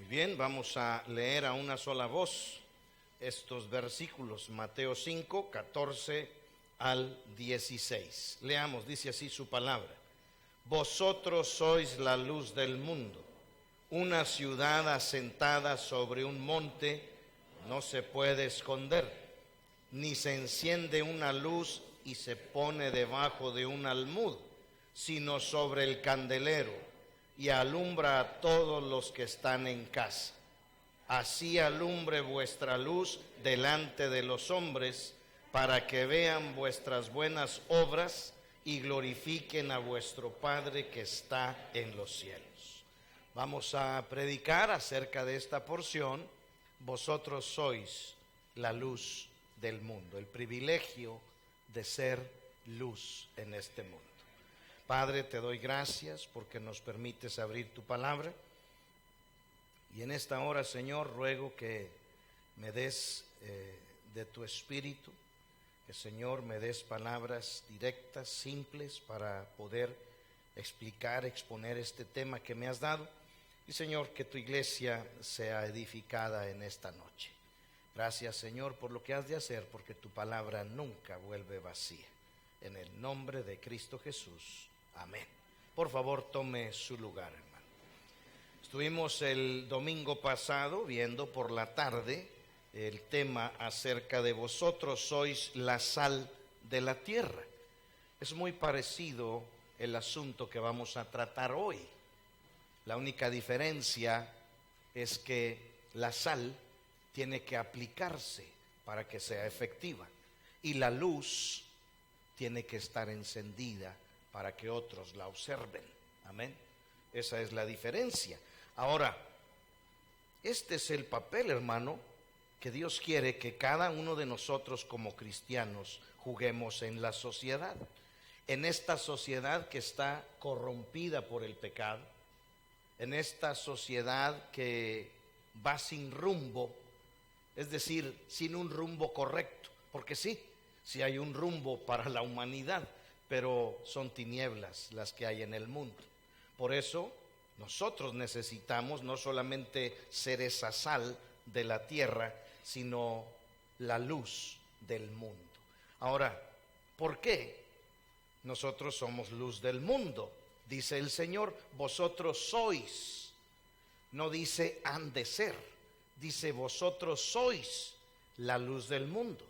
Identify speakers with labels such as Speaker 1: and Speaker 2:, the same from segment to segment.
Speaker 1: Bien, vamos a leer a una sola voz estos versículos, Mateo 5, 14 al 16. Leamos, dice así su palabra. Vosotros sois la luz del mundo. Una ciudad asentada sobre un monte no se puede esconder, ni se enciende una luz y se pone debajo de un almud, sino sobre el candelero, y alumbra a todos los que están en casa. Así alumbre vuestra luz delante de los hombres, para que vean vuestras buenas obras y glorifiquen a vuestro Padre que está en los cielos. Vamos a predicar acerca de esta porción. Vosotros sois la luz del mundo, el privilegio de ser luz en este mundo. Padre, te doy gracias porque nos permites abrir tu palabra. Y en esta hora, Señor, ruego que me des de tu espíritu, que, Señor, me des palabras directas, simples, para poder explicar, exponer este tema que me has dado. Y, Señor, que tu iglesia sea edificada en esta noche. Gracias, Señor, por lo que has de hacer, porque tu palabra nunca vuelve vacía. En el nombre de Cristo Jesús. Amén. Por favor, tome su lugar, hermano. Estuvimos el domingo pasado viendo por la tarde el tema acerca de vosotros sois la sal de la tierra. Es muy parecido el asunto que vamos a tratar hoy. La única diferencia es que la sal tiene que aplicarse para que sea efectiva y la luz tiene que estar encendida para que otros la observen. Amén. Esa es la diferencia. Ahora, este es el papel, hermano, que Dios quiere que cada uno de nosotros como cristianos juguemos en la sociedad. En esta sociedad que está corrompida por el pecado, en esta sociedad que va sin rumbo, es decir, sin un rumbo correcto, porque sí hay un rumbo para la humanidad, pero son tinieblas las que hay en el mundo. Por eso nosotros necesitamos no solamente ser esa sal de la tierra, sino la luz del mundo. Ahora, ¿por qué nosotros somos luz del mundo? Dice el Señor, vosotros sois. No dice han de ser, dice vosotros sois la luz del mundo.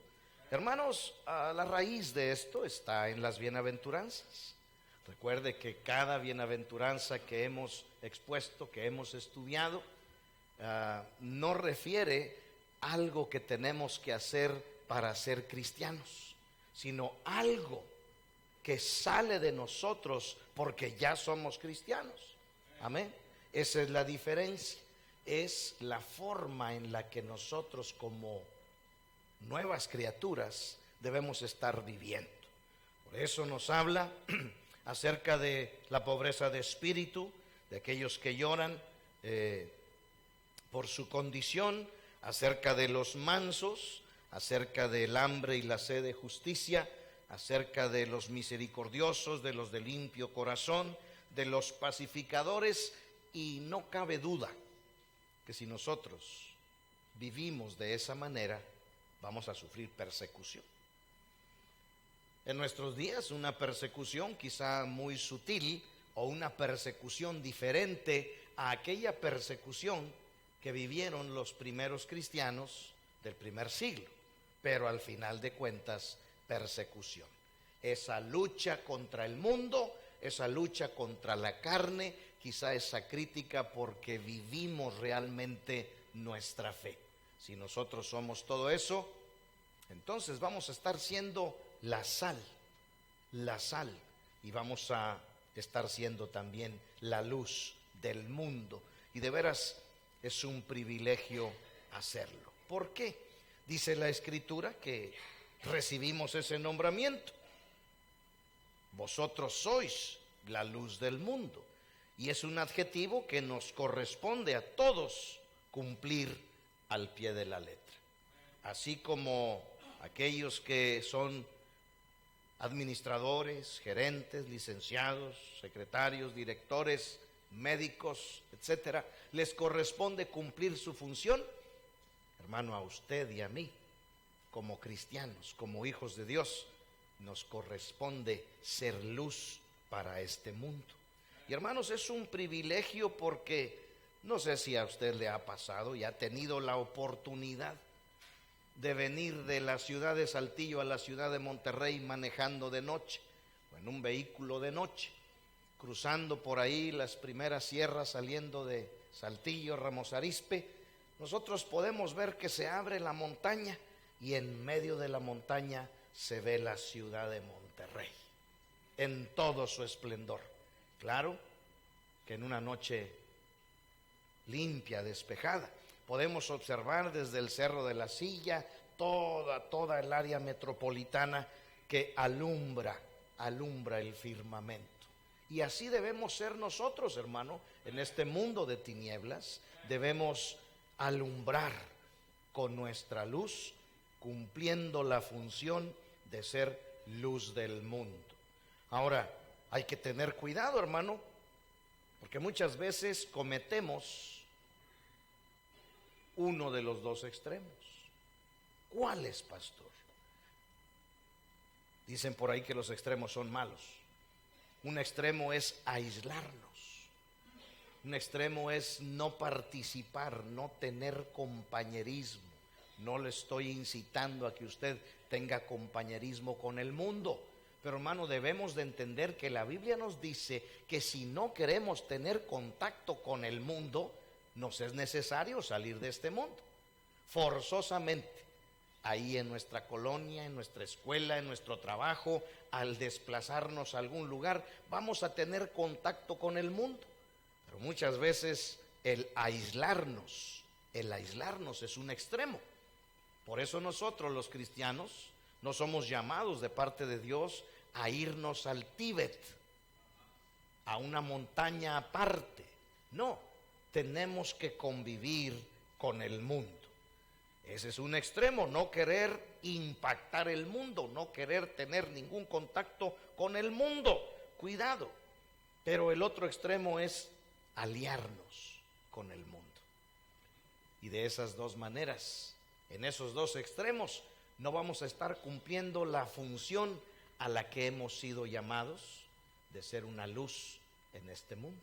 Speaker 1: Hermanos, la raíz de esto está en las bienaventuranzas. Recuerde que cada bienaventuranza que hemos expuesto, que hemos estudiado, no refiere algo que tenemos que hacer para ser cristianos, sino algo que sale de nosotros porque ya somos cristianos. Amén. Esa es la diferencia. Es la forma en la que nosotros como nuevas criaturas debemos estar viviendo. Por eso nos habla acerca de la pobreza de espíritu, de aquellos que lloran por su condición, acerca de los mansos, acerca del hambre y la sed de justicia, acerca de los misericordiosos, de los de limpio corazón, de los pacificadores, y no cabe duda que si nosotros vivimos de esa manera, vamos a sufrir persecución. En nuestros días una persecución quizá muy sutil o una persecución diferente a aquella persecución que vivieron los primeros cristianos del primer siglo, pero al final de cuentas persecución. Esa lucha contra el mundo, esa lucha contra la carne, quizá esa crítica porque vivimos realmente nuestra fe. Si nosotros somos todo eso, entonces vamos a estar siendo la sal, y vamos a estar siendo también la luz del mundo. Y de veras es un privilegio hacerlo. ¿Por qué? Dice la Escritura que recibimos ese nombramiento. Vosotros sois la luz del mundo. Y es un adjetivo que nos corresponde a todos cumplir al pie de la letra. Así como aquellos que son administradores, gerentes, licenciados, secretarios, directores, médicos, etcétera, les corresponde cumplir su función. Hermano, a usted y a mí, como cristianos, como hijos de Dios, nos corresponde ser luz para este mundo. Y hermanos, es un privilegio porque no sé si a usted le ha pasado y ha tenido la oportunidad de venir de la ciudad de Saltillo a la ciudad de Monterrey manejando de noche, o en un vehículo de noche, cruzando por ahí las primeras sierras saliendo de Saltillo, Ramos Arizpe. Nosotros podemos ver que se abre la montaña y en medio de la montaña se ve la ciudad de Monterrey en todo su esplendor. Claro que en una noche limpia, despejada, podemos observar desde el Cerro de la Silla toda el área metropolitana que alumbra el firmamento. Y así debemos ser nosotros, hermano, en este mundo de tinieblas. Debemos alumbrar con nuestra luz, cumpliendo la función de ser luz del mundo. Ahora, hay que tener cuidado, hermano, porque muchas veces cometemos uno de los dos extremos. ¿Cuál es, pastor? Dicen por ahí que los extremos son malos. Un extremo es aislarnos. Un extremo es no participar, no tener compañerismo. No le estoy incitando a que usted tenga compañerismo con el mundo. Pero hermano, debemos de entender que la Biblia nos dice que si no queremos tener contacto con el mundo, nos es necesario salir de este mundo. Forzosamente, ahí en nuestra colonia, en nuestra escuela, en nuestro trabajo, al desplazarnos a algún lugar, vamos a tener contacto con el mundo. Pero muchas veces el aislarnos es un extremo. Por eso nosotros los cristianos no somos llamados de parte de Dios a irnos al Tíbet, a una montaña aparte. No, tenemos que convivir con el mundo. Ese es un extremo, no querer impactar el mundo, no querer tener ningún contacto con el mundo. Cuidado. Pero el otro extremo es aliarnos con el mundo. Y de esas dos maneras, en esos dos extremos, no vamos a estar cumpliendo la función a la que hemos sido llamados de ser una luz en este mundo.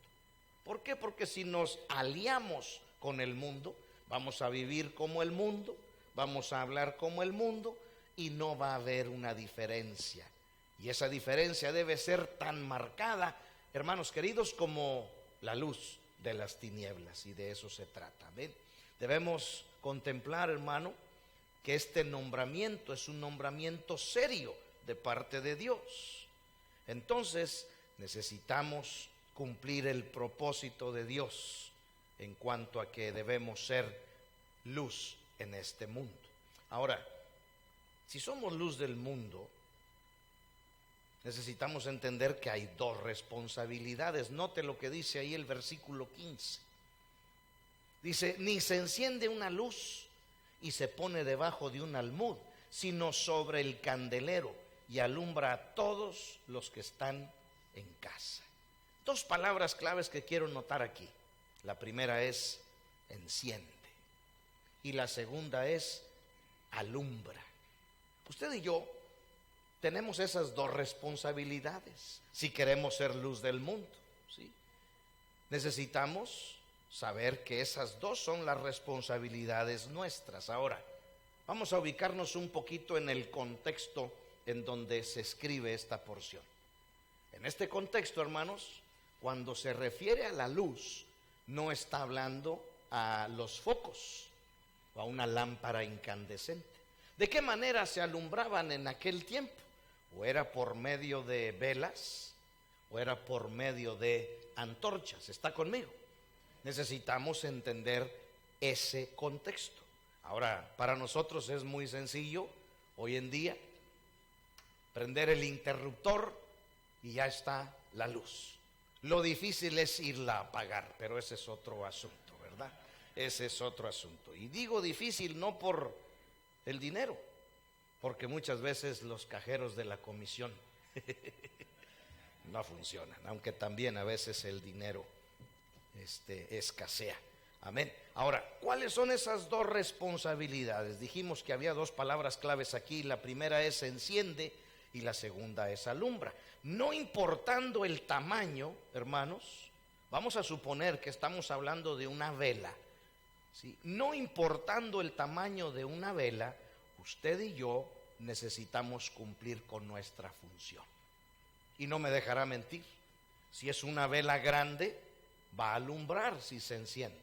Speaker 1: ¿Por qué? Porque si nos aliamos con el mundo, vamos a vivir como el mundo, vamos a hablar como el mundo y no va a haber una diferencia. Y esa diferencia debe ser tan marcada, hermanos queridos, como la luz de las tinieblas, y de eso se trata. ¿Ven? Debemos contemplar, hermano, que este nombramiento es un nombramiento serio de parte de Dios. Entonces necesitamos cumplir el propósito de Dios en cuanto a que debemos ser luz en este mundo. Ahora, si somos luz del mundo, necesitamos entender que hay dos responsabilidades. Note lo que dice ahí el versículo 15. Dice, ni se enciende una luz y se pone debajo de un almud, sino sobre el candelero, y alumbra a todos los que están en casa. Dos palabras claves que quiero notar aquí. La primera es enciende y la segunda es alumbra. Usted y yo tenemos esas dos responsabilidades si queremos ser luz del mundo, ¿sí? Necesitamos saber que esas dos son las responsabilidades nuestras. Ahora, vamos a ubicarnos un poquito en el contexto en donde se escribe esta porción. En este contexto, hermanos, cuando se refiere a la luz, no está hablando a los focos o a una lámpara incandescente. ¿De qué manera se alumbraban en aquel tiempo? O era por medio de velas, o era por medio de antorchas. ¿Está conmigo? Necesitamos entender ese contexto. Ahora, para nosotros es muy sencillo hoy en día prender el interruptor y ya está la luz. Lo difícil es irla a apagar, pero ese es otro asunto, ¿verdad? Ese es otro asunto. Y digo difícil no por el dinero, porque muchas veces los cajeros de la comisión no funcionan, aunque también a veces el dinero escasea. Amén. Ahora, ¿cuáles son esas dos responsabilidades? Dijimos que había dos palabras claves aquí. La primera es enciende y la segunda es alumbra. No importando el tamaño, hermanos, vamos a suponer que estamos hablando de una vela, ¿sí? No importando el tamaño de una vela, usted y yo necesitamos cumplir con nuestra función. Y no me dejará mentir, si es una vela grande, va a alumbrar si se enciende.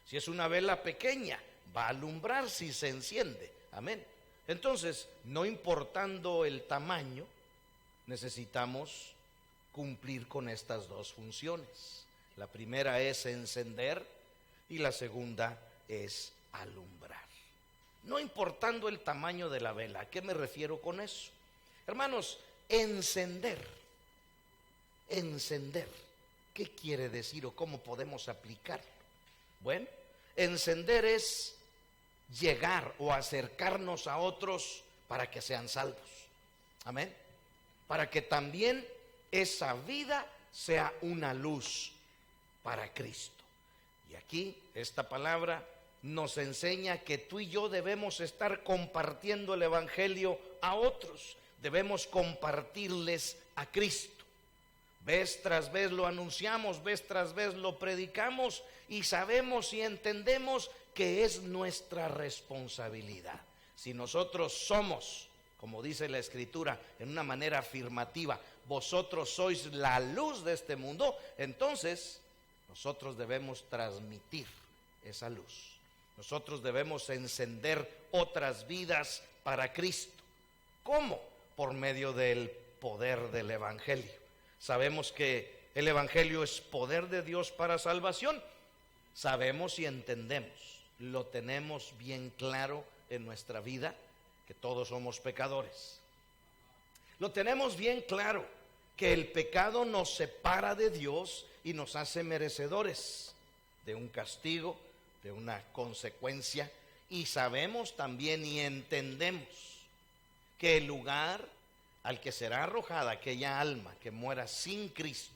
Speaker 1: Si es una vela pequeña, va a alumbrar si se enciende. Amén. Entonces, no importando el tamaño, necesitamos cumplir con estas dos funciones. La primera es encender y la segunda es alumbrar. No importando el tamaño de la vela. ¿A qué me refiero con eso? Hermanos, encender. ¿Qué quiere decir o cómo podemos aplicarlo? Bueno, encender es llegar o acercarnos a otros para que sean salvos. Amén. Para que también esa vida sea una luz para Cristo. Y aquí esta palabra nos enseña que tú y yo debemos estar compartiendo el evangelio a otros. Debemos compartirles a Cristo. Vez tras vez lo anunciamos, vez tras vez lo predicamos y sabemos y entendemos que es nuestra responsabilidad. Si nosotros somos, como dice la Escritura, en una manera afirmativa, vosotros sois la luz de este mundo, entonces nosotros debemos transmitir esa luz. Nosotros debemos encender otras vidas para Cristo. ¿Cómo? Por medio del poder del evangelio. Sabemos que el evangelio es poder de Dios para salvación. Sabemos y entendemos, lo tenemos bien claro en nuestra vida, que todos somos pecadores. Lo tenemos bien claro, que el pecado nos separa de Dios y nos hace merecedores de un castigo, de una consecuencia. Y sabemos también y entendemos que el lugar al que será arrojada aquella alma que muera sin Cristo,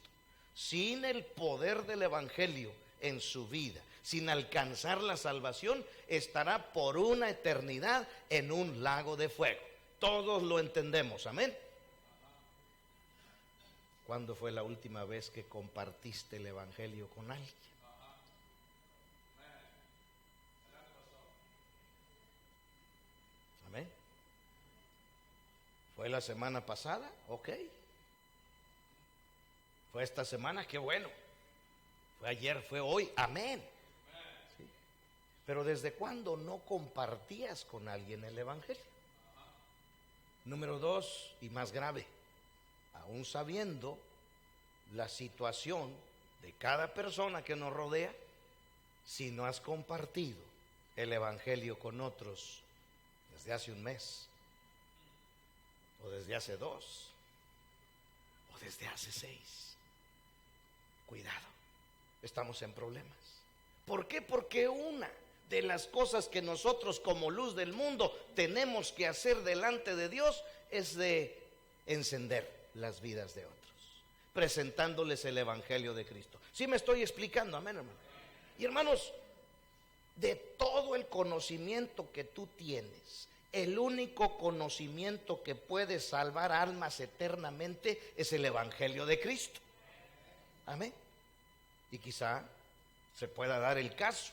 Speaker 1: sin el poder del evangelio en su vida, sin alcanzar la salvación, estará por una eternidad en un lago de fuego. Todos lo entendemos, amén. ¿Cuándo fue la última vez que compartiste el evangelio con alguien? Amén. ¿Fue la semana pasada? Ok. ¿Fue esta semana? Qué bueno. ¿Fue ayer? ¿Fue hoy? Amén. ¿Sí? Pero ¿desde cuándo no compartías con alguien el evangelio? Número dos, y más grave, aún sabiendo la situación de cada persona que nos rodea, si no has compartido el evangelio con otros desde hace un mes, o desde hace 2, o desde hace 6, cuidado, estamos en problemas. ¿Por qué? Porque una de las cosas que nosotros como luz del mundo tenemos que hacer delante de Dios es de encender las vidas de otros, presentándoles el evangelio de Cristo. ¿Sí me estoy explicando? Amén, hermano. Y hermanos, de todo el conocimiento que tú tienes, el único conocimiento que puede salvar almas eternamente es el evangelio de Cristo. Amén. Y quizá se pueda dar el caso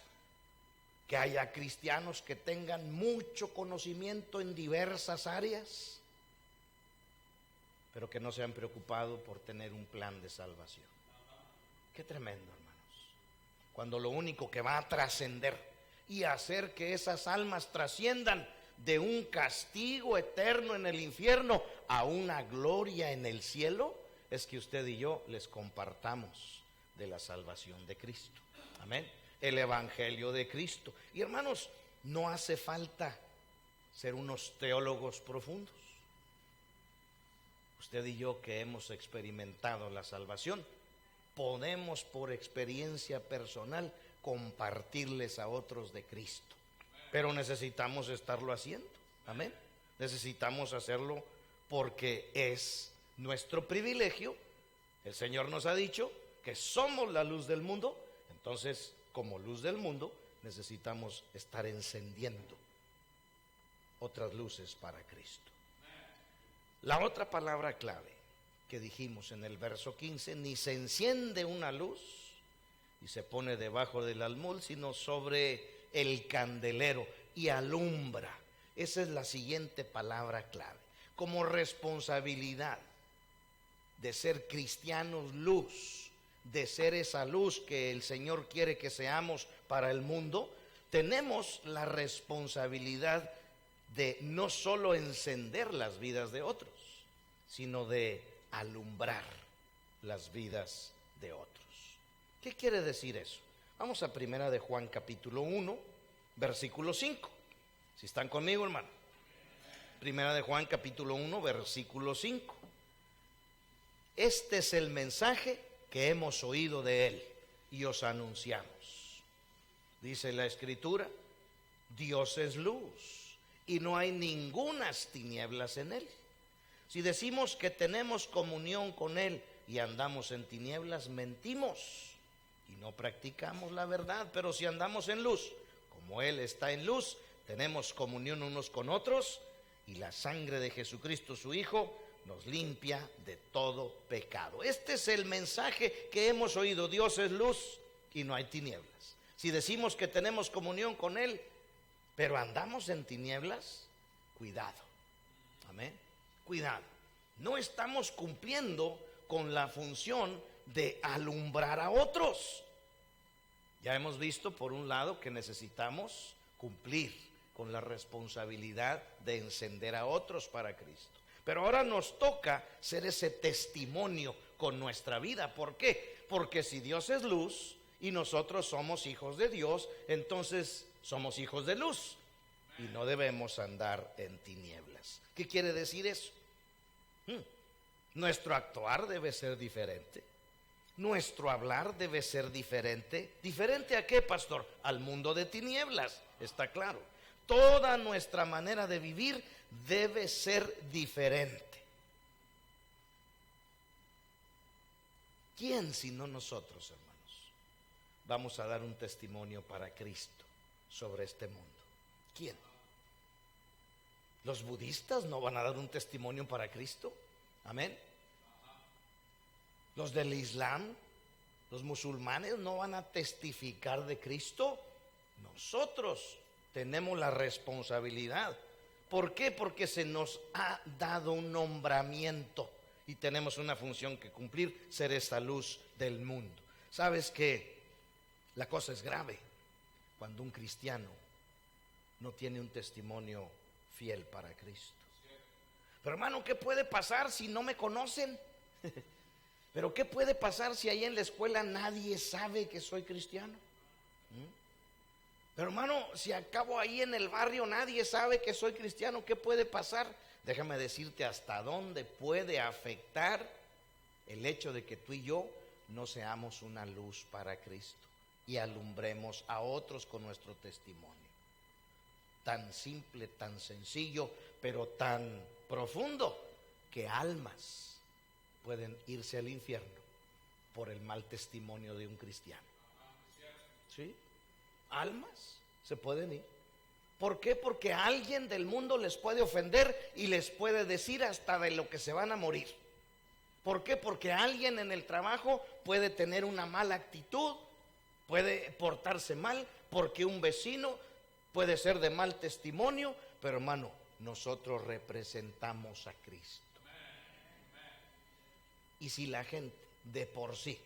Speaker 1: que haya cristianos que tengan mucho conocimiento en diversas áreas, pero que no se han preocupado por tener un plan de salvación. Qué tremendo, hermanos. Cuando lo único que va a trascender y hacer que esas almas trasciendan de un castigo eterno en el infierno a una gloria en el cielo, es que usted y yo les compartamos de la salvación de Cristo. Amén. El evangelio de Cristo. Y hermanos, no hace falta ser unos teólogos profundos. Usted y yo que hemos experimentado la salvación, podemos por experiencia personal compartirles a otros de Cristo. Pero necesitamos estarlo haciendo, amén. Necesitamos hacerlo porque es nuestro privilegio. El Señor nos ha dicho que somos la luz del mundo. Entonces, como luz del mundo, necesitamos estar encendiendo otras luces para Cristo. La otra palabra clave que dijimos en el verso 15: ni se enciende una luz y se pone debajo del almud, sino sobre el candelero y alumbra. Esa es la siguiente palabra clave. Como responsabilidad de ser cristianos luz, de ser esa luz que el Señor quiere que seamos para el mundo, tenemos la responsabilidad de no solo encender las vidas de otros, sino de alumbrar las vidas de otros. ¿Qué quiere decir eso? Vamos a Primera de Juan capítulo 1, versículo 5. Si están conmigo, hermano. Primera de Juan capítulo 1, versículo 5. Este es el mensaje que hemos oído de él y os anunciamos. Dice la Escritura: Dios es luz y no hay ningunas tinieblas en él. Si decimos que tenemos comunión con él y andamos en tinieblas, mentimos y no practicamos la verdad. Pero si andamos en luz, como él está en luz, tenemos comunión unos con otros, y la sangre de Jesucristo su Hijo nos limpia de todo pecado. Este es el mensaje que hemos oído: Dios es luz y no hay tinieblas. Si decimos que tenemos comunión con él, pero andamos en tinieblas, cuidado. Amén. Cuidado. No estamos cumpliendo con la función de alumbrar a otros. Ya hemos visto, por un lado, que necesitamos cumplir con la responsabilidad de encender a otros para Cristo. Pero ahora nos toca ser ese testimonio con nuestra vida. ¿Por qué? Porque si Dios es luz y nosotros somos hijos de Dios, entonces somos hijos de luz y no debemos andar en tinieblas. ¿Qué quiere decir eso? Nuestro actuar debe ser diferente. Nuestro hablar debe ser diferente. ¿Diferente a qué, pastor? Al mundo de tinieblas, está claro. Toda nuestra manera de vivir debe ser diferente. ¿Quién sino nosotros, hermanos, vamos a dar un testimonio para Cristo sobre este mundo? ¿Quién? ¿Los budistas no van a dar un testimonio para Cristo? Amén. ¿Los del Islam, los musulmanes no van a testificar de Cristo? Nosotros tenemos la responsabilidad. ¿Por qué? Porque se nos ha dado un nombramiento y tenemos una función que cumplir: ser esa luz del mundo. ¿Sabes qué? La cosa es grave cuando un cristiano no tiene un testimonio fiel para Cristo. Pero hermano, ¿qué puede pasar si no me conocen? Pero ¿qué puede pasar si ahí en la escuela nadie sabe que soy cristiano? Pero hermano, si acabo ahí en el barrio nadie sabe que soy cristiano, ¿qué puede pasar? Déjame decirte hasta dónde puede afectar el hecho de que tú y yo no seamos una luz para Cristo y alumbremos a otros con nuestro testimonio. Tan simple, tan sencillo, pero tan profundo, que almas pueden irse al infierno por el mal testimonio de un cristiano. ¿Sí? Almas se pueden ir. ¿Por qué? Porque alguien del mundo les puede ofender y les puede decir hasta de lo que se van a morir. ¿Por qué? Porque alguien en el trabajo puede tener una mala actitud, puede portarse mal, porque un vecino puede ser de mal testimonio. Pero hermano, nosotros representamos a Cristo. Y si la gente de por sí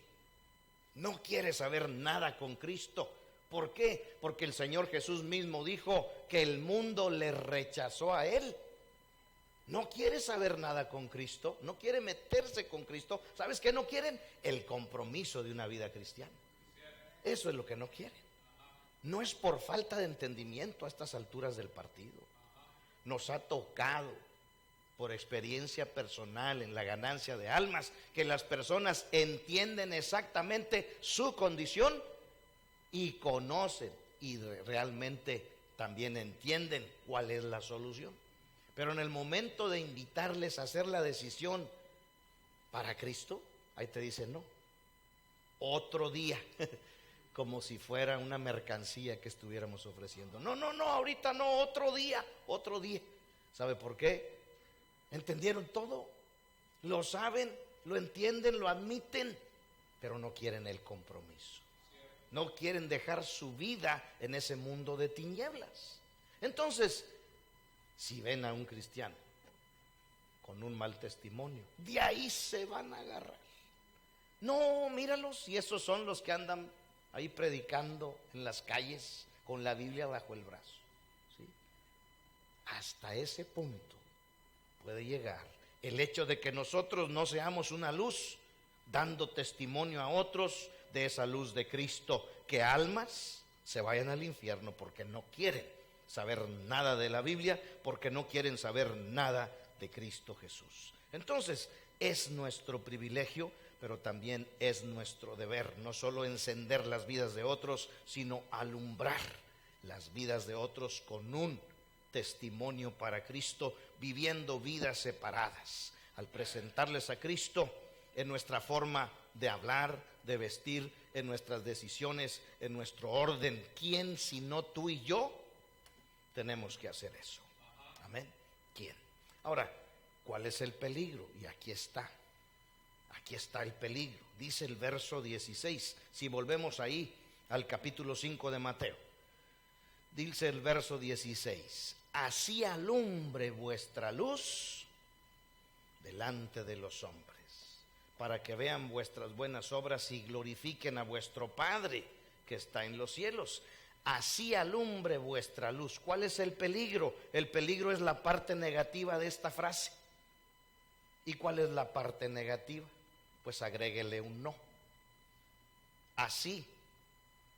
Speaker 1: no quiere saber nada con Cristo, ¿por qué? Porque el Señor Jesús mismo dijo que el mundo le rechazó a Él. No quiere saber nada con Cristo, no quiere meterse con Cristo. ¿Sabes qué no quieren? El compromiso de una vida cristiana. Eso es lo que no quieren. No es por falta de entendimiento a estas alturas del partido. Nos ha tocado por experiencia personal en la ganancia de almas que las personas entienden exactamente su condición y conocen y realmente también entienden cuál es la solución. Pero en el momento de invitarles a hacer la decisión para Cristo, ahí te dicen no. Otro día, como si fuera una mercancía que estuviéramos ofreciendo. No, ahorita no, otro día. ¿Sabe por qué? ¿Entendieron todo? Lo saben, lo entienden, lo admiten, pero no quieren el compromiso. No quieren dejar su vida en ese mundo de tinieblas. Entonces, si ven a un cristiano con un mal testimonio, de ahí se van a agarrar. No, míralos, y esos son los que andan ahí predicando en las calles con la Biblia bajo el brazo, ¿sí? Hasta ese punto puede llegar el hecho de que nosotros no seamos una luz, dando testimonio a otros de esa luz de Cristo, que almas se vayan al infierno porque no quieren saber nada de la Biblia, porque no quieren saber nada de Cristo Jesús. Entonces, es nuestro privilegio, pero también es nuestro deber, no solo encender las vidas de otros, sino alumbrar las vidas de otros con un testimonio para Cristo, viviendo vidas separadas, al presentarles a Cristo en nuestra forma de hablar, de vestir, en nuestras decisiones, en nuestro orden. ¿Quién sino tú y yo tenemos que hacer eso? Amén. ¿Quién? Ahora, ¿cuál es el peligro? Y aquí está el peligro. Dice el verso 16, si volvemos ahí al capítulo 5 de Mateo, dice el verso 16: así alumbre vuestra luz delante de los hombres, para que vean vuestras buenas obras y glorifiquen a vuestro Padre que está en los cielos. Así alumbre vuestra luz. ¿Cuál es el peligro? El peligro es la parte negativa de esta frase. ¿Y cuál es la parte negativa? Pues agréguele un no. Así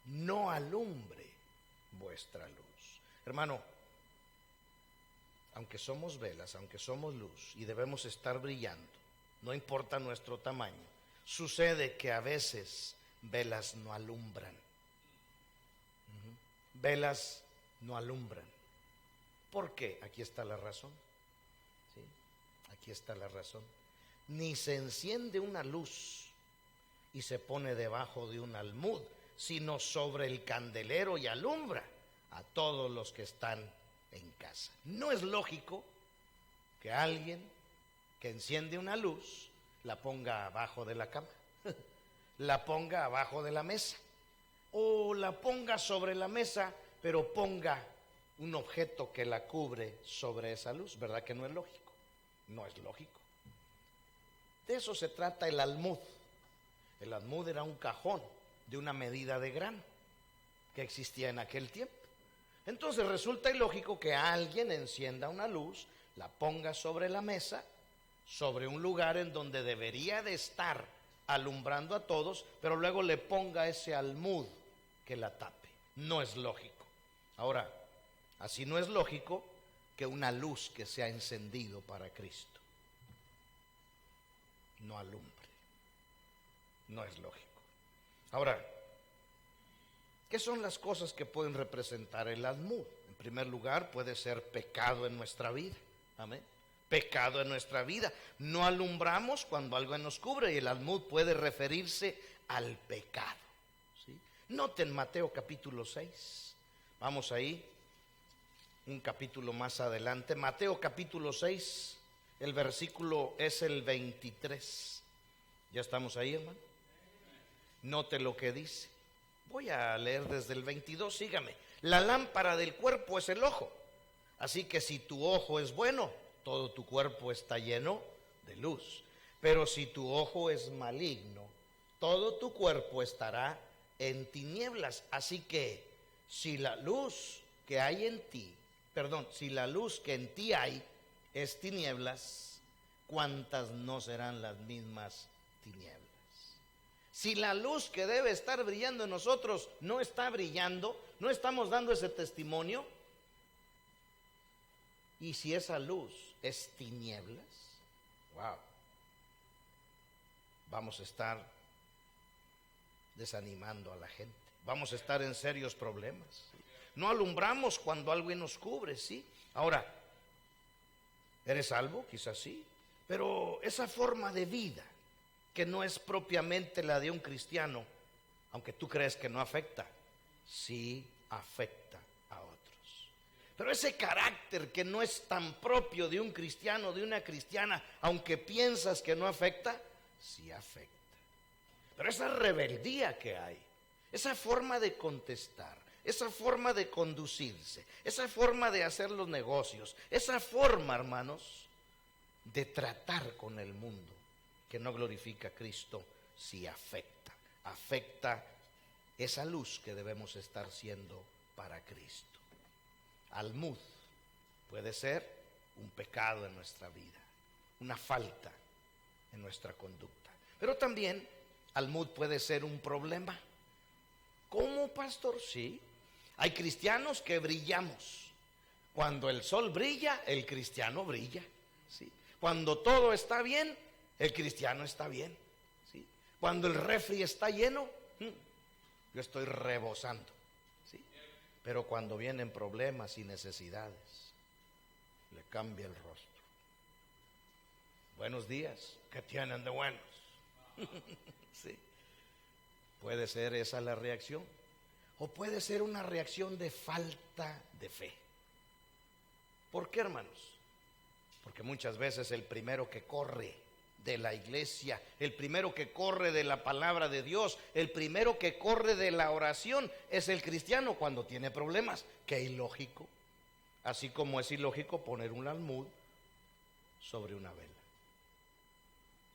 Speaker 1: no alumbre vuestra luz. Hermano, aunque somos velas, aunque somos luz y debemos estar brillando, no importa nuestro tamaño, sucede que a veces velas no alumbran. Velas no alumbran. ¿Por qué? Aquí está la razón. ¿Sí? Aquí está la razón. Ni se enciende una luz y se pone debajo de un almud, sino sobre el candelero y alumbra a todos los que están en casa. No es lógico que alguien que enciende una luz la ponga abajo de la cama, la ponga abajo de la mesa, o la ponga sobre la mesa, pero ponga un objeto que la cubre sobre esa luz. ¿Verdad que no es lógico? No es lógico. De eso se trata el almud. El almud era un cajón de una medida de grano que existía en aquel tiempo. Entonces resulta ilógico que alguien encienda una luz, la ponga sobre la mesa, sobre un lugar en donde debería de estar alumbrando a todos, pero luego le ponga ese almud que la tape. No es lógico. Ahora, así no es lógico que una luz que se ha encendido para Cristo no alumbre. No es lógico. Ahora, ¿qué son las cosas que pueden representar el almud? En primer lugar, puede ser pecado en nuestra vida. Amén. Pecado en nuestra vida. No alumbramos cuando algo nos cubre, y el almud puede referirse al pecado. ¿Sí? Noten Mateo capítulo 6. Vamos ahí, un capítulo más adelante. Mateo capítulo 6, el versículo es el 23. ¿Ya estamos ahí, hermano? Note lo que dice. Voy a leer desde el 22, sígame. La lámpara del cuerpo es el ojo. Así que si tu ojo es bueno, todo tu cuerpo está lleno de luz. Pero si tu ojo es maligno, todo tu cuerpo estará en tinieblas. Así que si la luz que hay en ti, si la luz que en ti hay es tinieblas, ¿cuántas no serán las mismas tinieblas? Si la luz que debe estar brillando en nosotros no está brillando, no estamos dando ese testimonio, y si esa luz es tinieblas, wow, vamos a estar desanimando a la gente, vamos a estar en serios problemas. No alumbramos cuando algo nos cubre, ¿sí? Ahora, ¿eres salvo? Quizás sí, pero esa forma de vida que no es propiamente la de un cristiano, aunque tú crees que no afecta, sí afecta a otros. Pero ese carácter que no es tan propio de un cristiano, de una cristiana, aunque piensas que no afecta, sí afecta. Pero esa rebeldía que hay, esa forma de contestar, esa forma de conducirse, esa forma de hacer los negocios, esa forma, hermanos, de tratar con el mundo que no glorifica a Cristo, sí afecta. Afecta esa luz que debemos estar siendo para Cristo. Almud puede ser un pecado en nuestra vida, una falta en nuestra conducta. Pero también almud puede ser un problema. ¿Cómo, pastor? Sí. Hay cristianos que brillamos. Cuando el sol brilla, el cristiano brilla. ¿Sí? Cuando todo está bien, el cristiano está bien. ¿Sí? Cuando el refri está lleno, yo estoy rebosando. ¿Sí? Pero cuando vienen problemas y necesidades, le cambia el rostro. Buenos días, ¿qué tienen de buenos? Sí. Puede ser esa la reacción, o puede ser una reacción de falta de fe. ¿Por qué, hermanos? Porque muchas veces el primero que corre de la iglesia, el primero que corre de la palabra de Dios, el primero que corre de la oración es el cristiano cuando tiene problemas. Qué ilógico. Así como es ilógico poner un almud sobre una vela.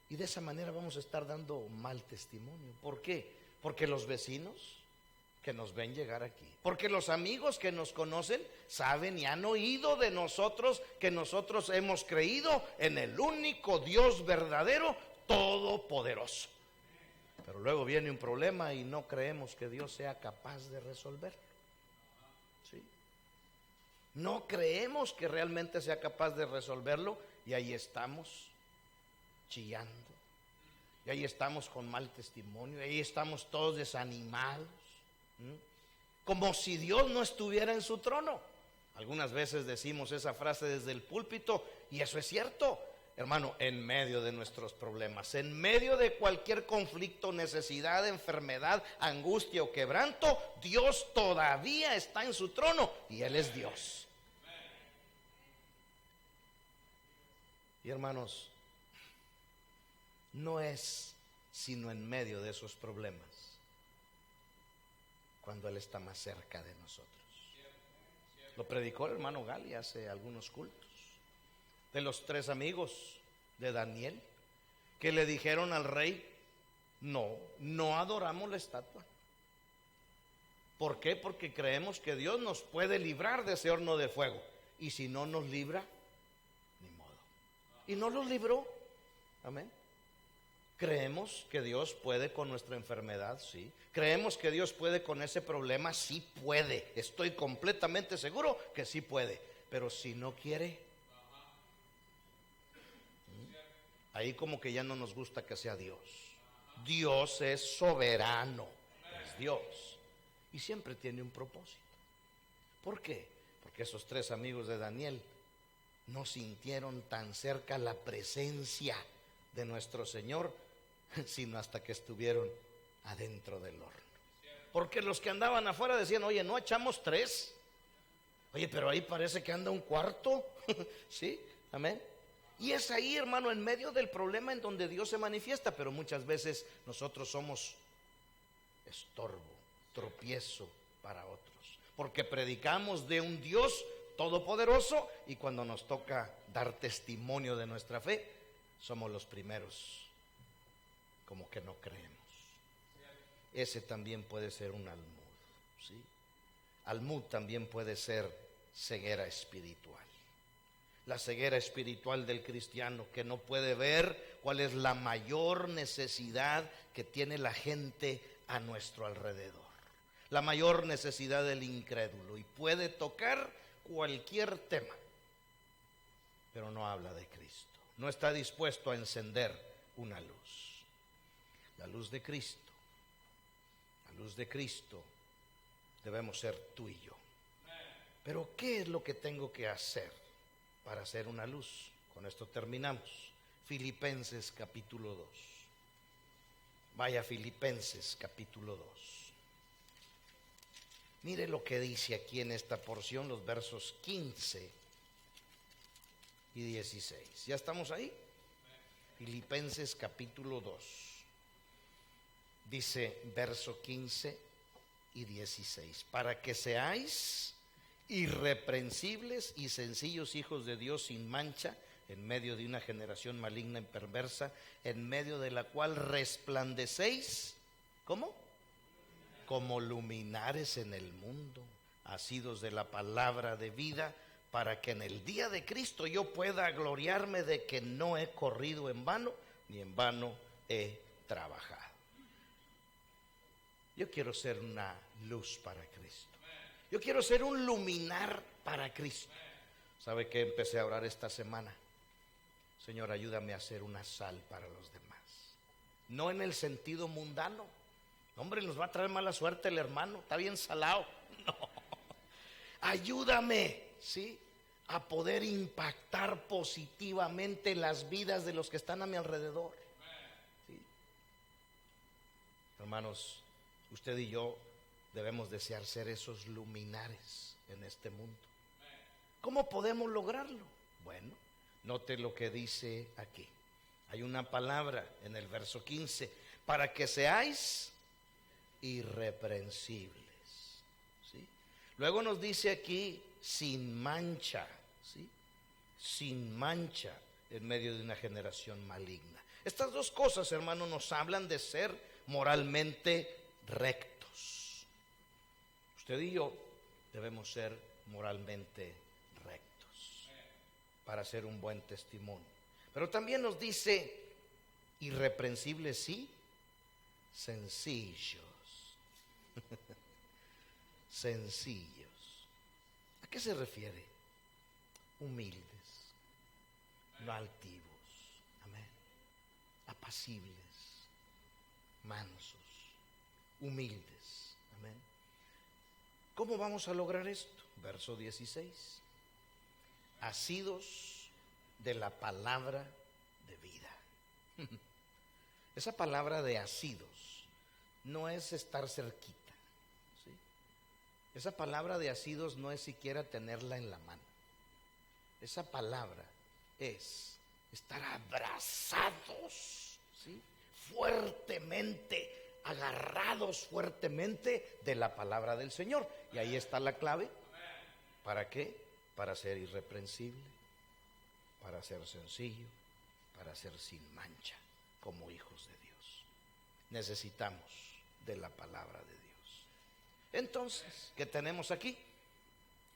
Speaker 1: Y de esa manera vamos a estar dando mal testimonio. ¿Por qué? Porque los vecinos que nos ven llegar aquí, porque los amigos que nos conocen saben y han oído de nosotros que nosotros hemos creído en el único Dios verdadero, todopoderoso. Pero luego viene un problema y no creemos que Dios sea capaz de resolverlo. ¿Sí? No creemos que realmente sea capaz de resolverlo y ahí estamos chillando, y ahí estamos con mal testimonio, y ahí estamos todos desanimados, como si Dios no estuviera en su trono. Algunas veces decimos esa frase desde el púlpito y eso es cierto, hermano. En medio de nuestros problemas, en medio de cualquier conflicto, necesidad, enfermedad, angustia o quebranto, Dios todavía está en su trono y Él es Dios. Y hermanos, no es sino en medio de esos problemas cuando Él está más cerca de nosotros. Lo predicó el hermano Gali hace algunos cultos, de los 3 amigos de Daniel que le dijeron al rey: no adoramos la estatua. ¿Por qué? Porque creemos que Dios nos puede librar de ese horno de fuego, y si no nos libra, ni modo. Y no los libró. Amén. Creemos que Dios puede con nuestra enfermedad, sí. Creemos que Dios puede con ese problema, sí puede. Estoy completamente seguro que sí puede. Pero si no quiere, ahí como que ya no nos gusta que sea Dios. Dios es soberano, es Dios. Y siempre tiene un propósito. ¿Por qué? Porque esos 3 amigos de Daniel no sintieron tan cerca la presencia de nuestro Señor, sino hasta que estuvieron adentro del horno. Porque los que andaban afuera decían: oye, ¿no echamos 3? Oye, pero ahí parece que anda un cuarto. ¿Sí? Amén. Y es ahí, hermano, en medio del problema en donde Dios se manifiesta. Pero muchas veces nosotros somos estorbo, tropiezo para otros, porque predicamos de un Dios todopoderoso y cuando nos toca dar testimonio de nuestra fe, somos los primeros como que no creemos. Ese también puede ser un almud, ¿sí? Almud también puede ser ceguera espiritual. La ceguera espiritual del cristiano, que no puede ver cuál es la mayor necesidad que tiene la gente a nuestro alrededor, la mayor necesidad del incrédulo, y puede tocar cualquier tema, pero no habla de Cristo, no está dispuesto a encender una luz. La luz de Cristo, la luz de Cristo debemos ser tú y yo. Pero ¿qué es lo que tengo que hacer para ser una luz? Con esto terminamos. Filipenses capítulo 2. Vaya a Filipenses capítulo 2. Mire lo que dice aquí en esta porción, los versos 15 y 16. ¿Ya estamos ahí? Filipenses capítulo 2. Dice verso 15 y 16. Para que seáis irreprensibles y sencillos hijos de Dios sin mancha, en medio de una generación maligna y perversa, en medio de la cual resplandecéis, ¿cómo? Como luminares en el mundo, asidos de la palabra de vida, para que en el día de Cristo yo pueda gloriarme de que no he corrido en vano, ni en vano he trabajado. Yo quiero ser una luz para Cristo. Yo quiero ser un luminar para Cristo. ¿Sabe qué empecé a orar esta semana? Señor, ayúdame a ser una sal para los demás. No en el sentido mundano. Hombre, nos va a traer mala suerte el hermano, está bien salado. No. Ayúdame, ¿sí?, a poder impactar positivamente las vidas de los que están a mi alrededor. ¿Sí? Hermanos, usted y yo debemos desear ser esos luminares en este mundo. ¿Cómo podemos lograrlo? Bueno, note lo que dice aquí. Hay una palabra en el verso 15: para que seáis irreprensibles. ¿Sí? Luego nos dice aquí sin mancha, ¿sí?, sin mancha en medio de una generación maligna. Estas dos cosas, hermano, nos hablan de ser moralmente rectos. Usted y yo debemos ser moralmente rectos para hacer un buen testimonio. Pero también nos dice irreprensibles, sí, sencillos. Sencillos. ¿A qué se refiere? Humildes, no altivos, amén, apacibles, mansos, humildes, amén. ¿Cómo vamos a lograr esto? Verso 16: asidos de la palabra de vida. Esa palabra de asidos no es estar cerquita, ¿sí? Esa palabra de asidos no es siquiera tenerla en la mano. Esa palabra es estar abrazados, ¿sí?, fuertemente, agarrados fuertemente de la palabra del Señor. Y ahí está la clave. ¿Para qué? Para ser irreprensible, para ser sencillo, para ser sin mancha, como hijos de Dios. Necesitamos de la palabra de Dios. Entonces, ¿qué tenemos aquí?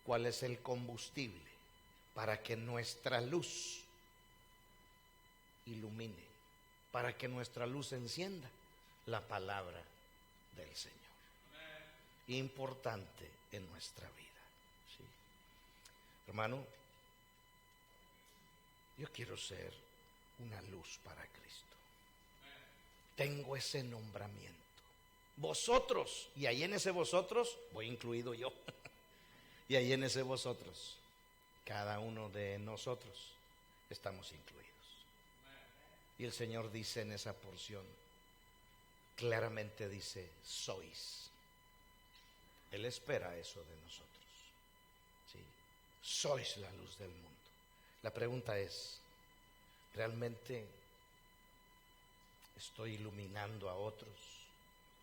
Speaker 1: ¿Cuál es el combustible para que nuestra luz ilumine, para que nuestra luz encienda? La palabra del Señor. Importante en nuestra vida, ¿sí? Hermano, yo quiero ser una luz para Cristo. Tengo ese nombramiento. Vosotros, y ahí en ese vosotros voy incluido yo. Y ahí en ese vosotros, cada uno de nosotros estamos incluidos. Y el Señor dice en esa porción, claramente dice, sois. Él espera eso de nosotros, ¿sí? Sois la luz del mundo. La pregunta es, ¿realmente estoy iluminando a otros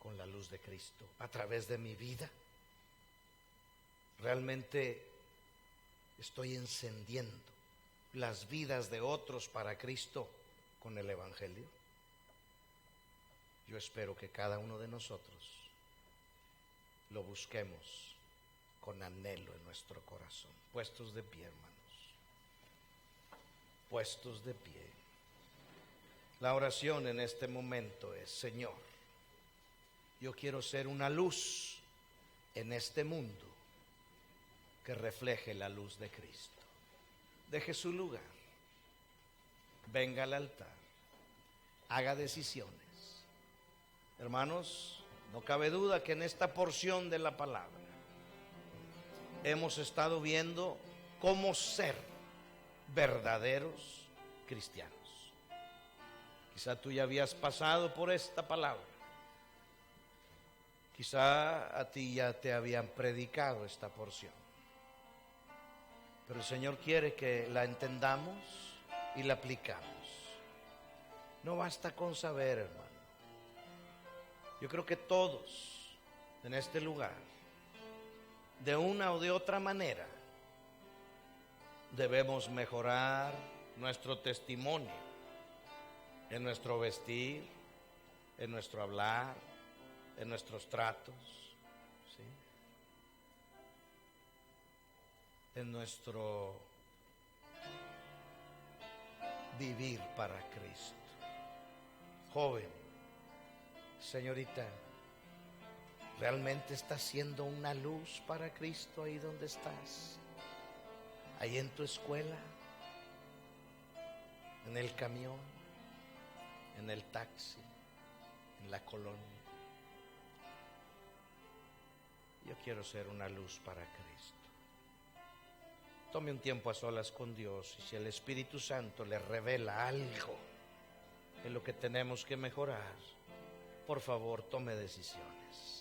Speaker 1: con la luz de Cristo a través de mi vida? ¿Realmente estoy encendiendo las vidas de otros para Cristo con el Evangelio? Yo espero que cada uno de nosotros lo busquemos con anhelo en nuestro corazón. Puestos de pie, hermanos. Puestos de pie. La oración en este momento es, Señor, yo quiero ser una luz en este mundo que refleje la luz de Cristo. Deje su lugar, venga al altar, haga decisiones. Hermanos, no cabe duda que en esta porción de la palabra hemos estado viendo cómo ser verdaderos cristianos. Quizá tú ya habías pasado por esta palabra, Quizá a ti ya te habían predicado esta porción, pero el Señor quiere que la entendamos y la aplicamos. No basta con saber, hermano. Yo creo que todos en este lugar, de una o de otra manera, debemos mejorar nuestro testimonio en nuestro vestir, en nuestro hablar, en nuestros tratos, ¿sí? En nuestro vivir para Cristo. Joven, señorita, ¿realmente estás siendo una luz para Cristo ahí donde estás? Ahí en tu escuela, en el camión, en el taxi, en la colonia. Yo quiero ser una luz para Cristo. Tome un tiempo a solas con Dios, y si el Espíritu Santo le revela algo en lo que tenemos que mejorar, por favor, tome decisiones.